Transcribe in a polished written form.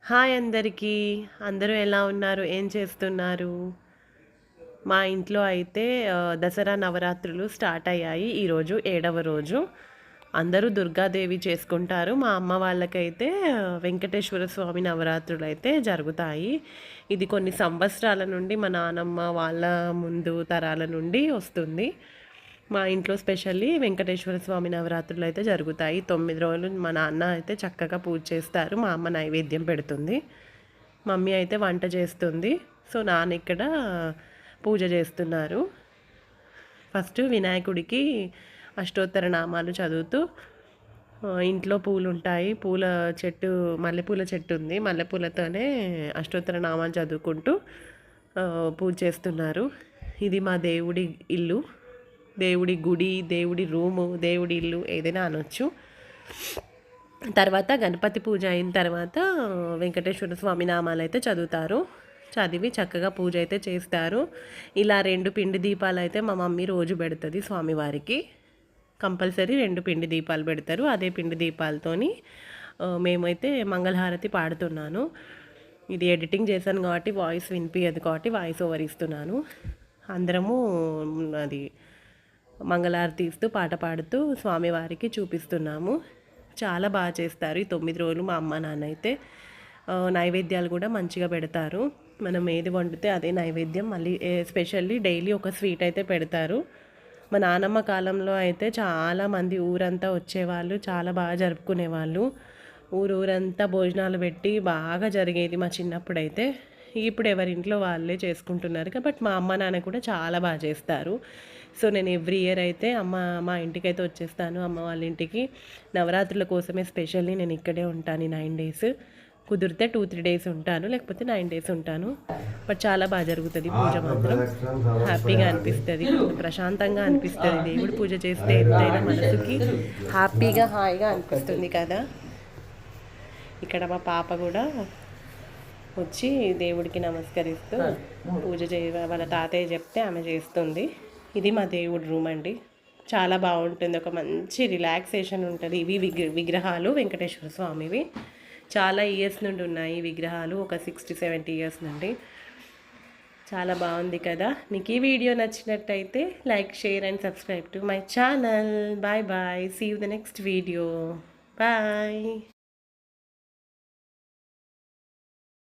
Hi అందరికీ. అందరూ ఎలా ఉన్నారు? ఏం చేస్తున్నారు? మా ఇంట్లో అయితే దసరా నవరాత్రులు స్టార్ట్ అయ్యాయి. ఈరోజు 7వ రోజు. అందరూ దుర్గాదేవి చేసుకుంటారు. మా అమ్మ వాళ్ళకైతే వెంకటేశ్వర స్వామి నవరాత్రులు అయితే జరుగుతాయి. ఇది కొన్ని సంవత్సరాల నుండి మా నానమ్మ వాళ్ళ ముందు తరాల నుండి వస్తుంది. మా ఇంట్లో స్పెషల్లీ వెంకటేశ్వర స్వామి నవరాత్రులు అయితే జరుగుతాయి. 9 రోజులు మా నాన్న అయితే చక్కగా పూజ చేస్తారు. మా అమ్మ నైవేద్యం పెడుతుంది. మమ్మీ అయితే వంట చేస్తుంది. సో నాన్న ఇక్కడ పూజ చేస్తున్నారు. ఫస్ట్ వినాయకుడికి అష్టోత్తర నామాలు చదువుతూ ఇంట్లో పూలు ఉంటాయి. పూల చెట్టు మల్లెపూల చెట్టు ఉంది. మల్లెపూలతోనే అష్టోత్తర నామాలు చదువుకుంటూ పూజ చేస్తున్నారు. ఇది మా దేవుడి ఇల్లు, దేవుడి గుడి, దేవుడి రూము, దేవుడి ఇల్లు ఏదైనా అనొచ్చు. తర్వాత గణపతి పూజ అయిన తర్వాత వెంకటేశ్వర స్వామి నామాలు అయితే చదువుతారు. చదివి చక్కగా పూజ అయితే చేస్తారు. ఇలా 2 పిండి దీపాలు అయితే మా మమ్మీ రోజు పెడుతుంది స్వామివారికి. కంపల్సరీ 2 పిండి దీపాలు పెడతారు. అదే పిండి దీపాలతోని మేమైతే మంగళహారతి పాడుతున్నాను. ఇది ఎడిటింగ్ చేశాను కాబట్టి వాయిస్ వినిపించదు కాబట్టి వాయిస్ ఓవర్ ఇస్తున్నాను. అందరము అది మంగళారతి ఇస్తూ పాట పాడుతూ స్వామివారికి చూపిస్తున్నాము. చాలా బాగా చేస్తారు. ఈ 9 రోజులు మా అమ్మ నాన్న అయితే నైవేద్యాలు కూడా మంచిగా పెడతారు. మనం ఏది వండితే అదే నైవేద్యం. మళ్ళీ ఎస్పెషల్లీ డైలీ ఒక స్వీట్ అయితే పెడతారు. మా నానమ్మ కాలంలో అయితే చాలామంది ఊరంతా వచ్చేవాళ్ళు, చాలా బాగా జరుపుకునేవాళ్ళు. ఊరంతా భోజనాలు పెట్టి బాగా జరిగేది మా చిన్నప్పుడైతే. ఇప్పుడు ఎవరింట్లో వాళ్ళే చేసుకుంటున్నారు కాబట్టి మా అమ్మ నాన్న కూడా చాలా బాగా చేస్తారు. సో నేను ఎవ్రీ ఇయర్ అయితే మా ఇంటికైతే వచ్చేస్తాను, అమ్మ వాళ్ళ ఇంటికి. నవరాత్రుల కోసమే స్పెషల్లీ నేను ఇక్కడే ఉంటాను ఈ 9 డేస్. కుదిరితే 2-3 డేస్ ఉంటాను, లేకపోతే 9 డేస్ ఉంటాను. బట్ చాలా బాగా జరుగుతుంది పూజ మాత్రం. హ్యాపీగా అనిపిస్తుంది, ప్రశాంతంగా అనిపిస్తుంది. దేవుడు పూజ చేస్తే ఎంతైనా మనసుకి హ్యాపీగా హాయిగా అనిపిస్తుంది కదా. ఇక్కడ మా పాప కూడా వచ్చి దేవుడికి నమస్కరిస్తూ పూజ వాళ్ళ తాతయ్య చెప్తే ఆమె చేస్తుంది. ఇది మా దేవుడి రూమ్ అండి. చాలా బాగుంటుంది, ఒక మంచి రిలాక్సేషన్ ఉంటుంది. ఇవి విగ్రహాలు వెంకటేశ్వర స్వామివి. చాలా ఇయర్స్ నుండి ఉన్నాయి ఈ విగ్రహాలు, ఒక 60-70 ఇయర్స్ నుండి. చాలా బాగుంది కదా. మీకు ఈ వీడియో నచ్చినట్టయితే like, share and subscribe to my channel. Bye bye. See you the next video. Bye.